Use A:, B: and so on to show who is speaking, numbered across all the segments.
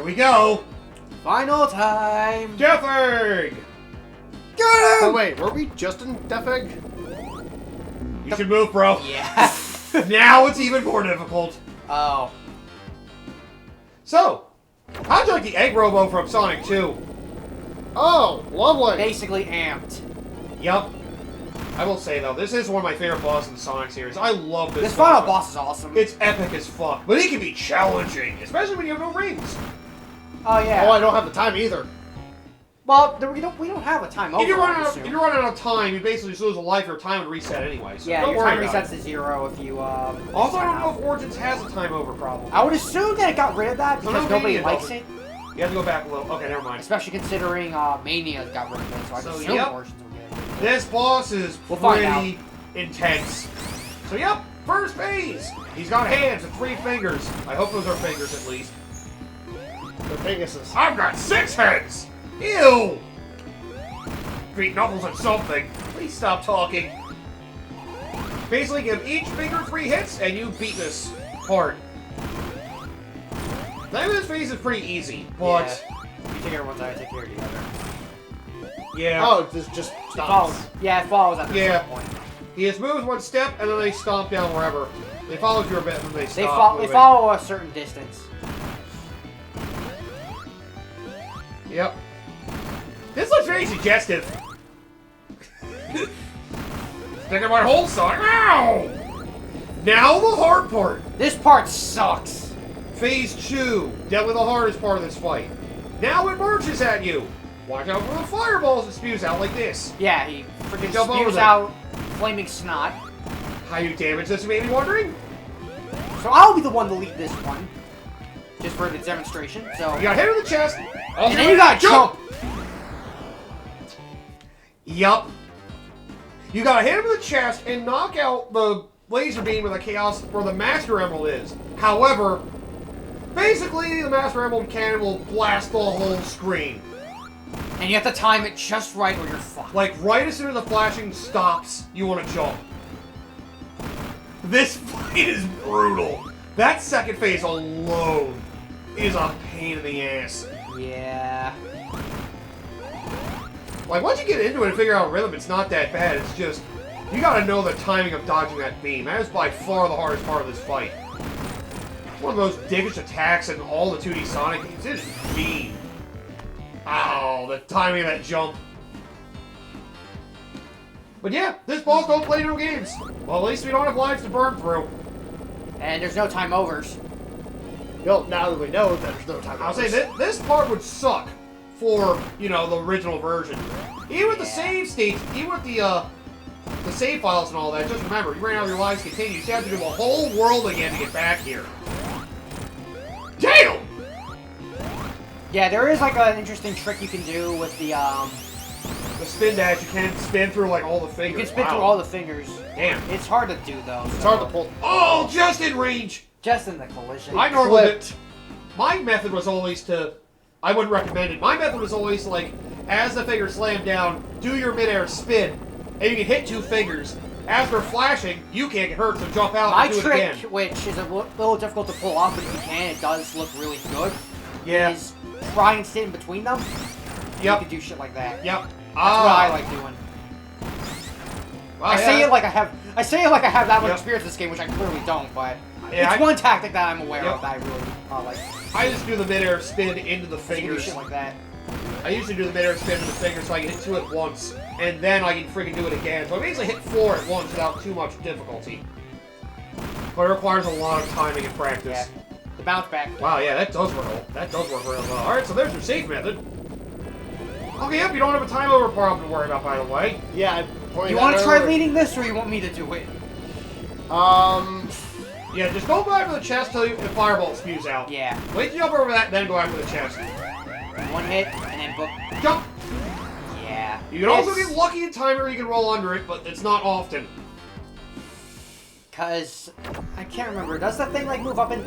A: Here we go.
B: Final time.
A: Death Egg.
B: Get him!
C: Oh wait, were we just in Death Egg?
A: You should move, bro.
B: Yeah.
A: Now it's even more difficult.
B: Oh.
A: So, how'd you like the Egg Robo from Sonic 2?
C: Oh, lovely.
B: Basically amped.
A: Yup. I will say though, this is one of my favorite bosses in the Sonic series. I love this.
B: This final boss is awesome.
A: It's epic as fuck, but it can be challenging, especially when you have no rings.
B: Oh yeah.
C: Oh, I don't have the time either.
B: Well, we don't have a time over.
A: If you run out of time, you basically just lose a life. Your time would reset anyway. So
B: Yeah,
A: don't
B: your
A: worry
B: time
A: about
B: resets to 0 if you.
A: Also, I don't know if Origins has a time over problem.
B: I would assume that it got rid of that because nobody likes it.
A: You have to go back a little. Okay, never mind.
B: Especially considering Mania got rid of it, so I assume Origins will get it.
A: This boss is pretty intense. So, yep, first phase. He's got hands and 3 fingers. I hope those are fingers at least.
C: The Pegasus.
A: I've got 6 heads. Ew. Feet, knuckles, and something. Please stop talking. Basically, give each finger 3 hits, and you beat this part. The end of this phase is pretty easy, but...
B: Yeah. You take care of one side, I take care of the other.
A: Yeah.
C: Oh, this just stops.
B: Yeah, it follows at the point.
A: He just moves 1 step, and then they stomp down wherever. They follow you a bit, and then they stop
B: They follow a certain distance.
A: Yep. This looks very suggestive. Sticking my whole side. Ow! Now the hard part.
B: This part sucks.
A: Phase 2. Definitely the hardest part of this fight. Now it marches at you. Watch out for the fireballs it spews out like this.
B: Yeah, he freaking
A: Jump over
B: spews
A: them.
B: out flaming snot.
A: How you damage this, you may be wondering?
B: So I'll be the one to lead this one. Just for the demonstration, so...
A: You got hit in the chest.
B: And then you gotta jump!
A: Yup. You gotta hit him in the chest and knock out the laser beam where the Chaos, where the Master Emerald is. However, basically the Master Emerald cannon will blast the whole screen.
B: And you have to time it just right or you're fucked.
A: Like, right as soon as the flashing stops, you want to jump. This fight is brutal. That second phase alone is a pain in the ass.
B: Yeah.
A: Like, once you get into it and figure out rhythm, it's not that bad. It's just, you gotta know the timing of dodging that beam. That is by far the hardest part of this fight. One of the most dickish attacks in all the 2D Sonic games. It is mean. Ow, the timing of that jump. But yeah, this boss don't play no games. Well, at least we don't have lives to burn through.
B: And there's no time overs.
C: Well, now that we know that there's no time.
A: I'll say this part would suck for, you know, the original version. Even with the save states, even with the save files and all that, just remember, you ran out of your lives continue. You have to do the whole world again to get back here. Damn!
B: Yeah, there is like an interesting trick you can do with the
A: spin dash, you can spin through like all the fingers.
B: You can spin through all the fingers.
A: Damn.
B: It's hard to do though.
C: It's hard to pull.
A: Oh, just in range!
B: Just in the collision.
A: I normally did. My method was always to... I wouldn't recommend it. My method was always like, as the finger slammed down, do your midair spin, and you can hit 2 fingers. As they're flashing, you can't get hurt, so jump out and do it again.
B: My trick, which is a little difficult to pull off, but if you can, it does look really good.
A: Yeah.
B: Is try and sit in between them.
A: Yep.
B: You can do shit like that.
A: Yep.
B: That's what I like doing.
A: Well,
B: I say it like I have that much
A: Yep.
B: experience in this game, which I clearly don't, but
A: Yeah,
B: it's one tactic that I'm aware
A: Yep.
B: of that I really like.
A: I just do the midair spin into the
B: You can do
A: fingers.
B: shit like that.
A: I usually do the midair spin into the fingers so I can hit 2 at once, and then I can freaking do it again. So I basically hit 4 at once without too much difficulty. But it requires a lot of timing and practice.
B: Yeah. The bounce back.
A: Wow, yeah, that does work. That does work real well. All right, so there's your safe method. Okay, yep, you don't have a time over problem to worry about, by the way.
C: Yeah, I pointed
B: You
C: that
B: want to try
C: earlier.
B: leading this, or you want me to do it?
A: Yeah, just go back to the chest till the fireball spews out.
B: Yeah.
A: Wait to jump over that, then go after the chest.
B: One hit, and then book.
A: Jump!
B: Yeah.
A: You can also get lucky in time, or you can roll under it, but it's not often.
B: Cause I can't remember. Does that thing like move up and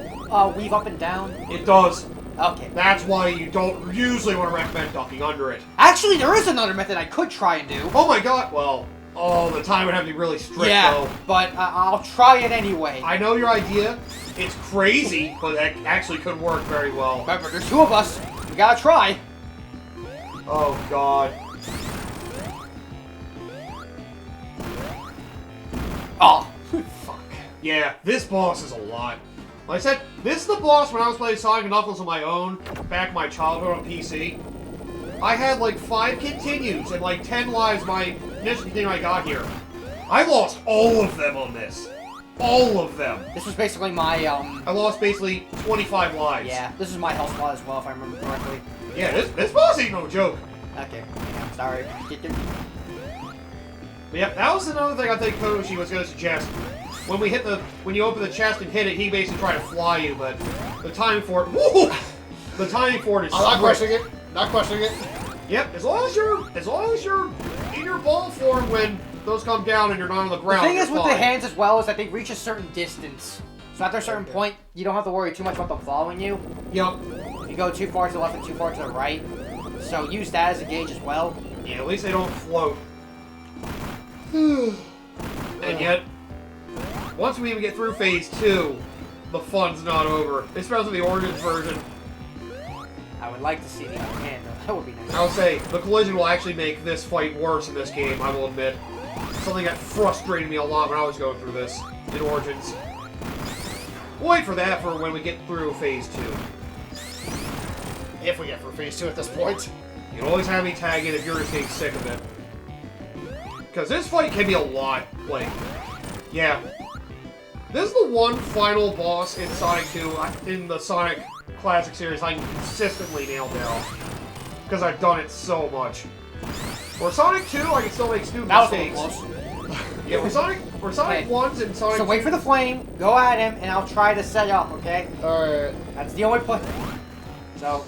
B: weave up and down?
A: It does.
B: Okay.
A: That's why you don't usually want to recommend ducking under it.
B: Actually, there is another method I could try and do.
A: Oh my god, well, Oh, the time would have to be really strict,
B: Yeah,
A: though.
B: but I'll try it anyway.
A: I know your idea. It's crazy, but that actually could work very well.
B: Remember, there's 2 of us. We gotta try.
A: Oh, God.
B: Oh,
A: Fuck. Yeah, this boss is a lot. Like I said, this is the boss when I was playing Sonic & Knuckles on my own, back in my childhood on PC. I had like 5 continues and like 10 lives my initial continue I got here. I lost all of them on this. All of them.
B: this was basically my,
A: I lost basically 25 lives.
B: Yeah, this is my health spot as well, if I remember correctly.
A: Yeah, this boss ain't no joke.
B: Okay, yeah, sorry.
A: But yep, that was another thing I think Koshi was going to suggest. When you open the chest and hit it, he basically tried to fly you, but the timing for it, woo! The timing for it is
C: I'm not
A: strict.
C: questioning it. Not questioning it.
A: Yep, as long as you're in your ball form when those come down and you're not on the
B: The
A: ground.
B: thing is
A: you're
B: with the
A: fine.
B: hands as well is that they reach a certain distance. So after a certain point, you don't have to worry too much about them following you.
A: Yep.
B: If you go too far to the left and too far to the right. So use that as a gauge as well.
A: Yeah, at least they don't float. And yet, once we even get through phase 2, the fun's not over. Especially the Origins version.
B: I would like to see the other hand, though. That would be nice.
A: I'll say, the collision will actually make this fight worse in this game, I will admit. Something that frustrated me a lot when I was going through this in Origins. We'll wait for that for when we get through phase 2.
C: If we get through phase 2 at this point.
A: You can always have me tag in if you're just getting sick of it. Because this fight can be a lot. Like, yeah. This is the one final boss in Sonic 2, in the Sonic Classic series, I can consistently nail down. Because I've done it so much. For Sonic 2, I can still make stupid
B: That was a
A: mistakes.
B: little close.
A: Yeah, for Sonic
B: Okay.
A: 1s and Sonic
B: So wait for the flame, go at him, and I'll try to set up, okay?
C: Alright.
B: That's the only play. So,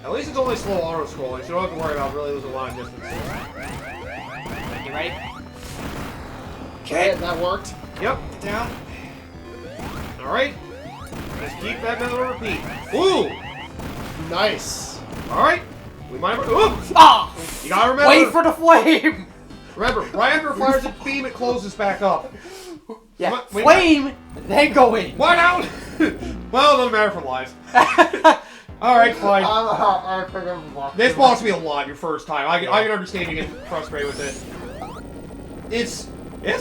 A: At least it's only slow auto-scrolling, so you don't have to worry about really losing a lot of distance.
B: you ready?
C: Okay, that worked.
A: Yep.
B: Get down.
A: Alright. Just keep that metal repeat. Ooh!
C: Nice.
A: Alright. We might have... Ooh!
B: Ah!
A: You gotta remember...
B: Wait for the flame!
A: Remember, right after it fires its beam, it closes back up.
B: Yeah,
A: Wait,
B: flame, then go in.
A: Why out? Well, it doesn't matter for lives. Alright, fine.
C: I think I'm locked.
A: This boss will be a lot your first time. I can understand you getting frustrated with it. It's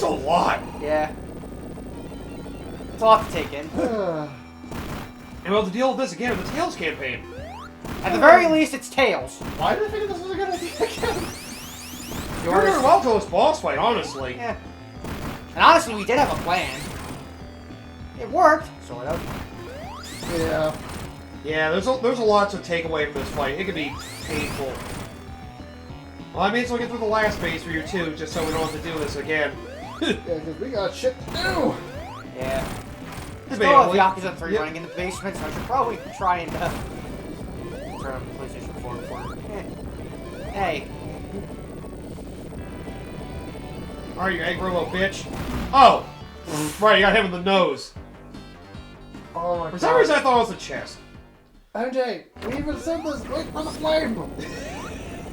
A: a lot.
B: Yeah. It's a lot to take in.
A: And we'll have to deal with this again in the Tails campaign.
B: At the very least, it's Tails.
C: Why did I think this was a good idea again?
A: You're doing well till this boss fight, honestly.
B: Yeah. And honestly, we did have a plan. It worked, sort of.
C: Yeah.
A: Yeah, there's a lot to take away from this fight. It can be painful. Well, I may as well get through the last phase for you too, just so we don't have to do this again.
C: Yeah, because we got shit to do.
B: Yeah. There's
A: Debatable.
B: still have Yakuza 3
A: Yep.
B: running in the basement, so I should probably try and turn on the PlayStation 4 for it. Hey.
A: Alright, you angry little bitch. Oh! Right, you got him in the nose.
C: Oh my god.
A: For some reason, I thought it was the chest.
C: MJ, we even said this. Wait for the flame.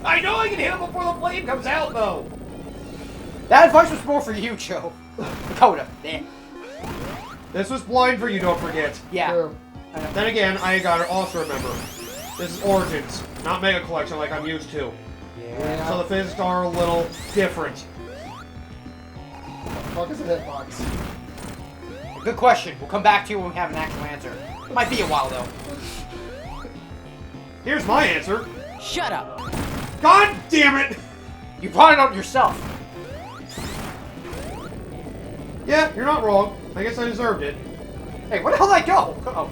A: I know I can hit him before the flame comes out, though!
B: That advice was more for you, Joe. Dakota. Damn.
A: This was blind for you, don't forget.
B: Yeah.
C: True.
A: Then again, I gotta also remember, this is Origins, not Mega Collection like I'm used to.
B: Yeah.
A: So the physics are a little different.
C: What the fuck is a hitbox?
B: Good question. We'll come back to you when we have an actual answer. It might be a while, though.
A: Here's my answer.
D: Shut up.
A: God damn it!
B: You brought it up yourself.
A: Yeah, you're not wrong. I guess I deserved it.
B: Hey, where the hell did I go? Oh.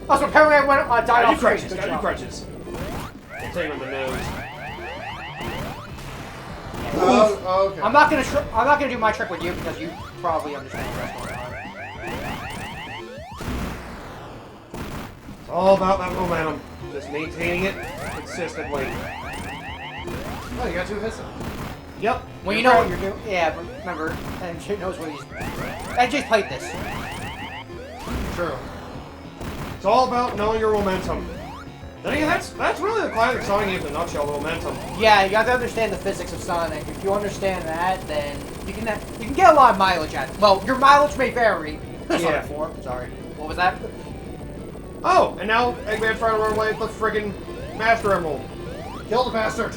B: Oh, so apparently I went, died
A: Gotta
B: off
A: do crutches,
B: screen. Good
A: gotta do
B: job.
A: crutches. I'll take him on the nose.
C: Oh, okay.
B: I'm not gonna do my trick with you because you probably understand what's going on.
A: It's all about that momentum. Just maintaining it consistently.
C: Oh, you got 2 hits.
A: Yep.
B: Well, you know what you're doing. Yeah, but remember, MJ knows what he's. MJ's played this.
C: True.
A: It's all about knowing your momentum. Then again, that's really the classic Sonic game in a nutshell, the momentum.
B: Yeah, you have to understand the physics of Sonic. If you understand that, then you can get a lot of mileage out of it. Well, your mileage may vary.
A: Yeah.
B: Sonic 4, sorry. What was that?
A: Oh, and now Eggman's trying to run away with the friggin' Master Emerald.
C: Kill the bastard.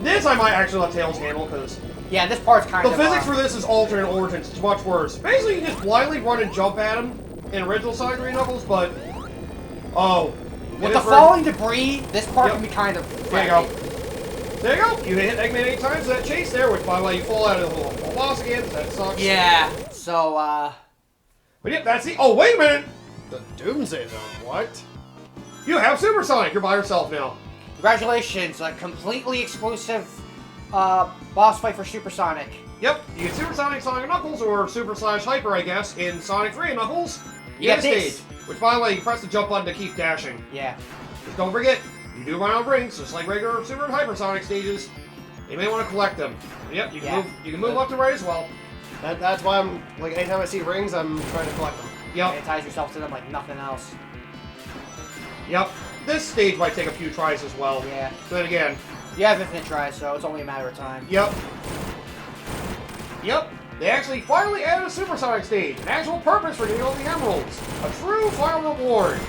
A: This I might actually let Tails handle, because
B: Yeah, this part's kind
A: the
B: of...
A: physics for this is alternate origins. It's much worse. Basically, you just blindly run and jump at him in original Sonic 3 Knuckles, but... Oh.
B: With the falling debris, this part can be kind of...
A: There you go. There you go. You hit Eggman 8 times that chase there, which, by the way, you fall out of the little boss again. That sucks.
B: Yeah, so,
A: But yeah, that's the... Oh, wait a minute!
C: The Doomsday Zone. What?
A: You have Super Sonic. You're by yourself now.
B: congratulations, a completely exclusive, boss fight for Super Sonic.
A: Yep, you get Super Sonic, Sonic and Knuckles, or Super / Hyper, I guess, in Sonic 3 and Knuckles. You get a
B: this.
A: stage. Which, by the way, you press the jump button to keep dashing.
B: Yeah.
A: Just don't forget, you do run out of rings, just like regular Super and Hyper Sonic stages. You may want to collect them. Yep, you can move up to right as well.
C: That's why I'm, like, anytime I see rings, I'm trying to collect them.
A: Yep.
B: And ties yourself to them like nothing else.
A: Yep. This stage might take a few tries as well.
B: Yeah.
A: Then again.
B: You have infinite tries, so it's only a matter of time.
A: Yep. Yep. They actually finally added a Super Sonic stage. An actual purpose for getting all the emeralds. A true final reward.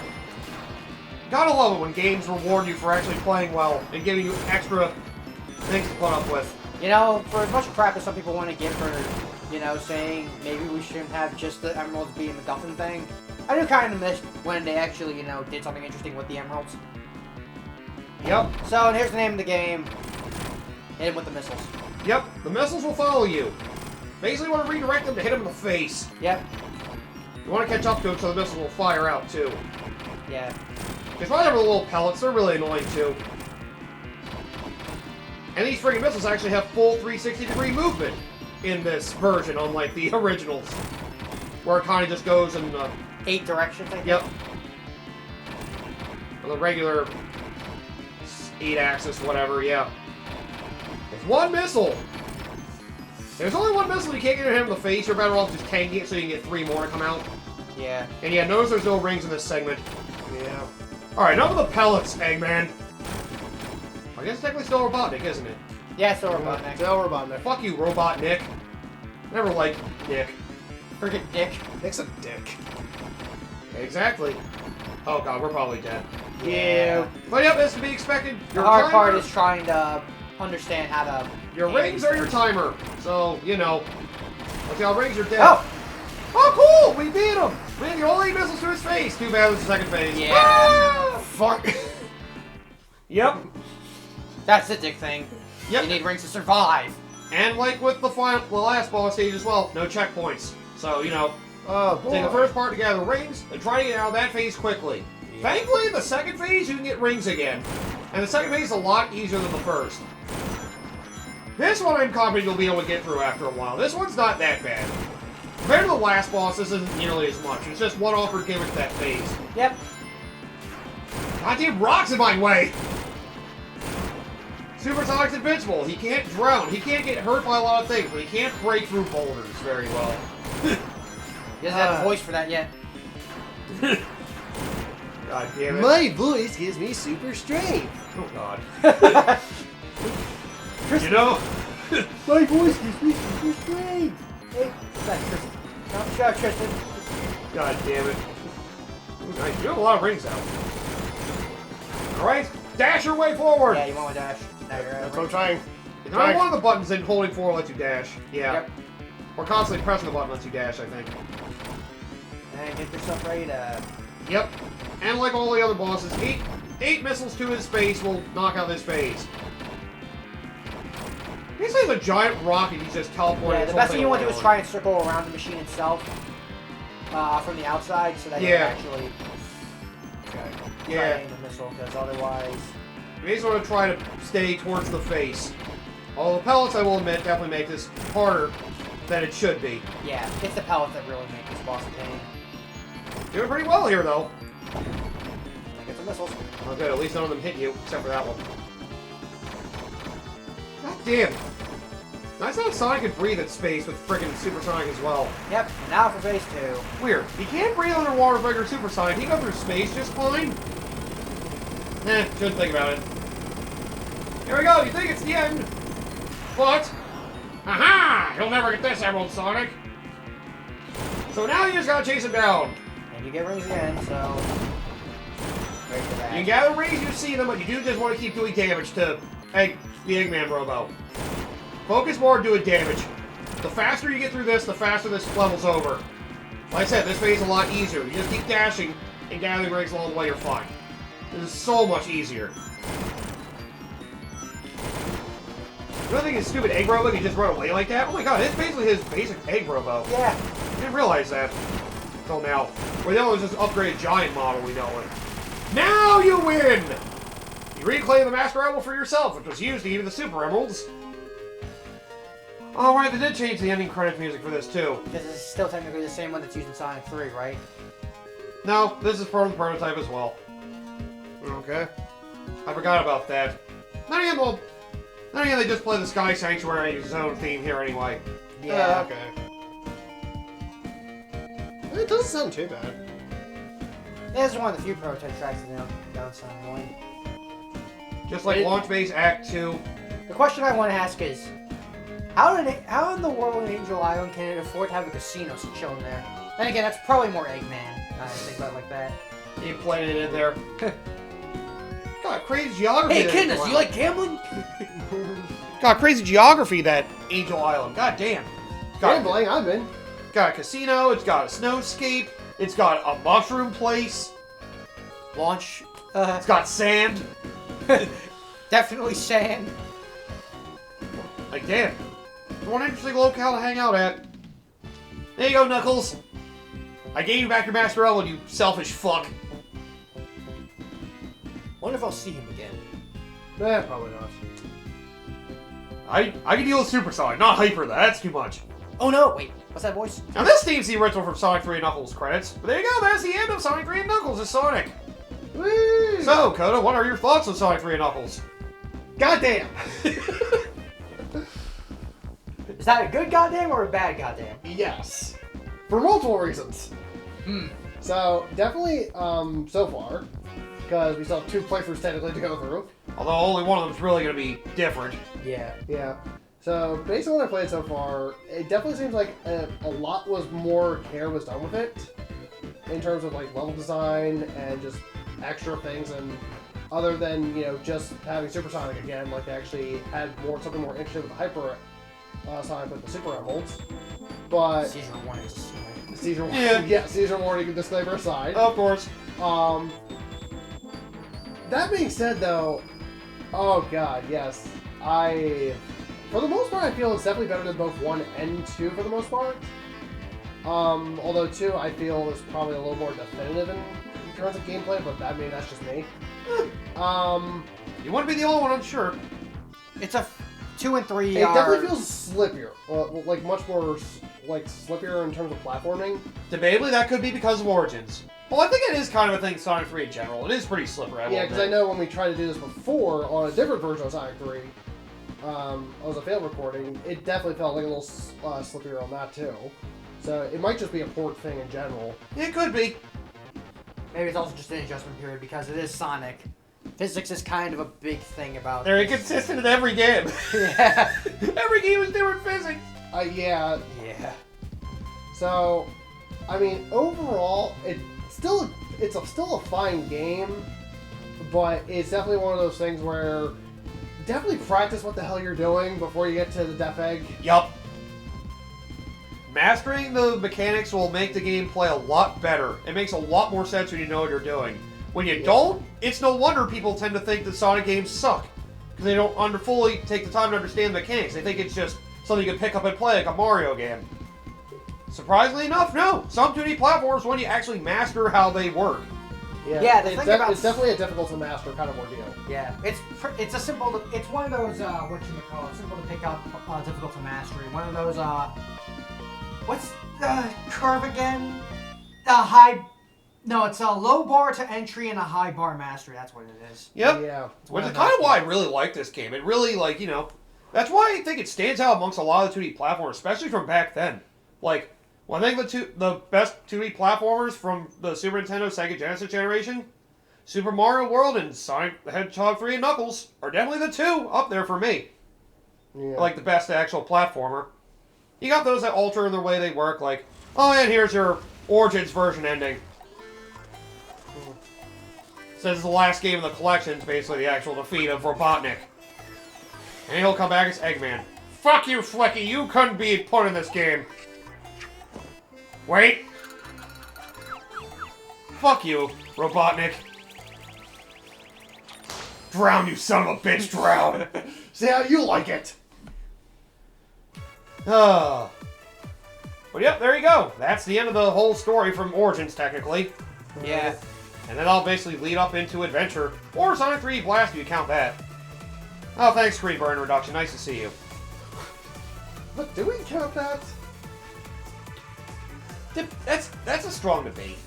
A: Gotta love it when games reward you for actually playing well and giving you extra things to put up with.
B: You know, for as much crap as some people want to give for, you know, saying maybe we shouldn't have just the emeralds be a MacGuffin thing, I do kind of miss when they actually, you know, did something interesting with the emeralds.
A: Yep.
B: So, and here's the name of the game. Hit him with the missiles.
A: Yep. The missiles will follow you. Basically, you want to redirect them to hit him in the face.
B: Yep.
A: You want to catch up to him so the missiles will fire out, too.
B: Yeah.
A: Because whenever the little pellets, they're really annoying, too. And these friggin' missiles actually have full 360-degree movement in this version, unlike the originals. Where it kind of just goes in...
B: 8 directions, I think.
A: Yep. The regular 8-axis, whatever, yeah. It's one missile! There's only one missile, you can't get him in the face, you're better off just tanking it so you can get 3 more to come out.
B: Yeah.
A: And yeah, notice there's no rings in this segment.
C: Yeah.
A: Alright, enough of the pellets, Eggman. I guess it's technically still Robotnik, isn't it?
B: Yeah, still Robotnik.
C: Still Robotnik.
A: Fuck you, Robotnik. Never liked Nick.
B: Forget Dick.
C: Nick's a dick.
A: Exactly. Oh god, we're probably dead.
B: Yeah.
A: But yep, as to be expected.
B: The hard part is trying to understand how to...
A: Your rings are your timer. So, you know. Once y'all rings are dead.
B: Oh!
A: Oh, cool! We beat him! We had the only missiles to his face. Too bad it was the second phase.
B: Yeah.
A: Ah!
C: Fuck.
A: Yep.
B: That's the Dick thing.
A: Yep.
B: You need rings to survive.
A: And like with the last boss stage as well, no checkpoints. So, you know,
C: Oh, boy.
A: take the first part to gather rings and try to get out of that phase quickly.
C: Yeah.
A: Thankfully, the second phase, you can get rings again. And the second phase is a lot easier than the first. This one I'm confident you'll be able to get through after a while. This one's not that bad. Compared to the last boss, this isn't nearly as much. It's just one awkward gimmick to that phase.
B: Yep.
A: Goddamn rocks in my way! Super Sonic's invincible. He can't drown. He can't get hurt by a lot of things, but he can't break through boulders very well.
B: He doesn't have a voice for that yet.
A: God damn it.
C: My voice gives me super strength.
A: Oh god. You know?
C: My voice gives me super strength.
B: Hey, what's that, Tristan? No, shut up, Tristan.
A: God damn it. Nice. You have a lot of rings out. Alright, dash your way forward!
B: Yeah, you want my dash. Now you're
C: That's what I'm trying.
A: If not one of the buttons in holding forward lets you dash. Yeah.
B: Yep.
A: Or constantly pressing the button lets you dash, I think.
B: And get yourself ready to...
A: Yep. And like all the other bosses, eight missiles to his face will knock out this phase. He's like a giant rocket, he's just teleporting.
B: Yeah, the best thing you want to do is try and circle around the machine itself from the outside so that you can actually aim the missile, because otherwise...
A: You may sort of try to stay towards the face. Although the pellets, I will admit, definitely make this harder than it should be.
B: Yeah, it's the pellets that really make this boss a pain.
A: Doing pretty well here, though.
B: Get the missiles.
A: Oh, good. At least none of them hit you, except for that one. God damn. Nice how Sonic can breathe at space with frickin' Super Sonic as well.
B: Yep, and now for phase 2.
A: Weird. He can't breathe underwater with regular Super Sonic. He can go through space just fine. Shouldn't think about it. Here we go, you think it's the end. But, aha! You'll never get this, Emerald Sonic. So now you just gotta chase him down.
B: And you get rings again, so... Wait for that.
A: You can gather rings, you see them, but you do just want to keep doing damage to the Eggman Robo. Focus more on doing damage. The faster you get through this, the faster this level's over. Like I said, this phase is a lot easier. You just keep dashing and gathering rings along the way, you're fine. This is so much easier. You don't think his stupid egg robo can just run away like that? Oh my god, it's basically his basic egg robo.
B: Yeah.
A: I didn't realize that until now. Where the other was just upgraded giant model we dealt with. Now you win! You reclaim the Master Emerald for yourself, which was used to give you the Super Emeralds. Oh right, they did change the ending credits music for this too.
B: This is still technically the same one that's used in Sonic 3, right?
A: No, this is part of the prototype as well. Okay. I forgot about that. Then again, they just play the Sky Sanctuary Zone theme here anyway.
B: Yeah.
C: Okay. It doesn't sound too bad.
B: This is one of the few prototype tracks that don't sound annoying.
A: Just like Launch Base Act 2.
B: The question I want to ask is, how in the world in Angel Island can it afford to have a casino shown there? And again, that's probably more Eggman. I think about it like that.
A: You playing it in there. God, crazy geography.
B: Hey, Kidness, you like gambling?
A: God, crazy geography, that Angel Island. God damn.
C: Gambling, I've been.
A: Got a casino, it's got a snowscape, it's got a mushroom place,
B: Launch.
A: it's got sand.
B: Definitely sand.
A: Like, damn. One interesting locale to hang out at. There you go, Knuckles. I gave you back your Master Emerald, you selfish fuck.
B: Wonder if I'll see him again.
C: Probably not.
A: I can deal with Super Sonic, not Hyper, that's too much.
B: Oh no! Wait, what's that voice?
A: Now this theme's the original from Sonic 3 and Knuckles credits. But there you go, that's the end of Sonic 3 and Knuckles as Sonic.
C: Whee!
A: So, Coda, what are your thoughts on Sonic 3 and Knuckles?
C: Goddamn!
B: Is that a good goddamn or a bad goddamn?
C: Yes. For multiple reasons. So, definitely, so far, because we still have 2 playthroughs technically to go through.
A: Although only one of them's really going to be different.
B: Yeah.
C: Yeah. So, based on what I played so far, it definitely seems like a lot more care was done with it. In terms of, like, level design and just extra things, and other than, just having Super Sonic again, like, they actually had something more interesting with the Hyper Sonic with the Super Emeralds. But...
B: Seizure warning.
C: Seizure warning.
A: Yeah.
C: Yeah, seizure warning disclaimer aside.
A: Of course.
C: That being said, though, oh god, yes, for the most part, I feel it's definitely better than both 1 and 2 for the most part. Although 2, I feel is probably a little more definitive in terms of gameplay, but that's just me.
A: You wouldn't be the only one, I'm sure.
B: It's a 2 and 3
C: It
B: are...
C: definitely feels slippier, like much more like slippier in terms of platforming.
A: Debatably, that could be because of Origins. Well, I think it is kind of a thing in Sonic 3 in general. It is pretty slippery,
C: Yeah, because I know when we tried to do this before on a different version of Sonic 3, as a failed recording, it definitely felt like a little slippier on that too. So it might just be a port thing in general.
A: It could be.
B: Maybe it's also just an adjustment period because it is Sonic. Physics is kind of a big thing about
A: They're
B: this.
A: inconsistent in every game.
B: Yeah.
A: Every game is different physics.
C: Yeah.
B: Yeah.
C: So, I mean, overall, it's still a fine game, but it's definitely one of those things where definitely practice what the hell you're doing before you get to the Death Egg.
A: Yup. Mastering the mechanics will make the game play a lot better. It makes a lot more sense when you know what you're doing. When you don't, it's no wonder people tend to think that Sonic games suck. Because they don't fully take the time to understand the mechanics. They think it's just something you can pick up and play like a Mario game. Surprisingly enough, no. Some 2D platforms, when you actually master how they work.
B: Yeah, the thing about...
C: it's definitely a difficult to master kind of ordeal.
B: Yeah, it's a simple... It's one of those, simple to pick up, difficult to mastery. One of those, what's the curve again? High... No, it's a low bar to entry and a high bar mastery. That's what it is.
A: Yep.
C: Yeah.
A: Which is kind of why I really like this game. It really, that's why I think it stands out amongst a lot of 2D platformers, especially from back then. Like, when I think the best 2D platformers from the Super Nintendo, Sega Genesis generation, Super Mario World and Sonic the Hedgehog 3 and Knuckles are definitely the two up there for me.
C: Yeah.
A: Like the best actual platformer. You got those that alter in the way they work, like, oh, and here's your Origins version ending. Says it's the last game of the collection, it's basically the actual defeat of Robotnik. And he'll come back as Eggman. Fuck you, Flecky, you couldn't be put in this game. Wait. Fuck you, Robotnik. Drown, you son of a bitch, drown.
C: See how you like it.
A: But yep, there you go. That's the end of the whole story from Origins, technically.
B: Yeah.
A: And then I'll basically lead up into Adventure, or Sonic 3 Blast if you count that. Oh, thanks, Screen Burn Reduction. Nice to see you.
C: But do we count that?
A: That's a strong debate.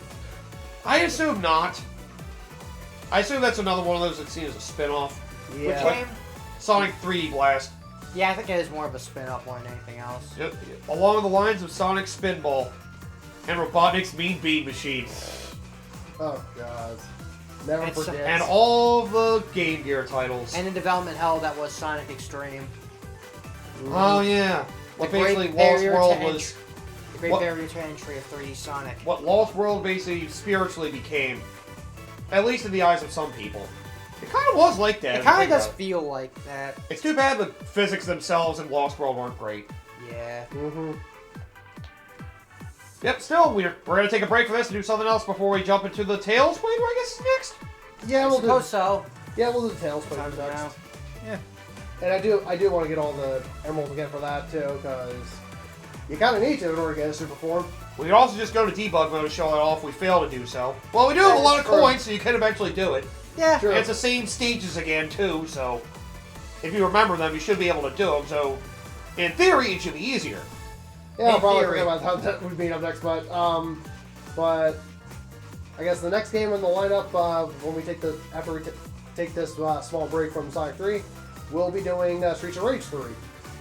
A: I assume not. I assume that's another one of those that's seen as a spin-off.
B: Which
C: Yeah.
B: game?
A: Sonic 3 Blast.
B: Yeah, I think it is more of a spin-off more than anything else.
A: Along the lines of Sonic Spinball and Robotnik's Mean Bean Machine.
C: Oh god. Never
B: It's-
C: forget.
A: And all the Game Gear titles.
B: And in development hell, that was Sonic Extreme.
A: Oh, yeah. What
B: The
A: basically
B: Great
A: Lost
B: Barrier to
A: World
B: Entry.
A: was...
B: The Great
A: What-
B: Barrier to Entry of 3D Sonic.
A: What Lost World basically spiritually became. At least in the eyes of some people. It kind of was like that.
B: It
A: if you
B: kind of
A: think
B: does
A: about it.
B: feel like that.
A: It's too bad the physics themselves in Lost World weren't great.
B: Yeah.
C: Mm-hmm.
A: Yep, still, we're going to take a break for this and do something else before we jump into the Tales playthrough, I guess, next.
C: Yeah,
B: I
C: we'll do.
B: suppose so.
C: Yeah, we'll do Tails
B: Time
C: playthrough
B: now.
C: next.
B: Yeah.
C: And I do want to get all the emeralds again for that too, because you kind of need to in order to get a super form.
A: We could also just go to debug mode and show it off if we fail to do so. Well, we do have a lot of
C: True.
A: coins, so you can eventually do it.
B: Yeah.
C: True.
A: And it's the same stages again, too, so if you remember them, you should be able to do them, so in theory, it should be easier.
C: Yeah, I'll
B: In
C: probably
B: theory.
C: forget about how that would be up next, but I guess the next game in the lineup when we take the after we take this small break from Sonic 3, we'll be doing Streets of Rage 3.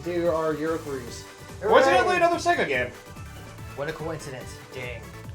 C: These are our Euro 3s.
A: Coincidentally, another Sega game.
B: What a coincidence. Dang.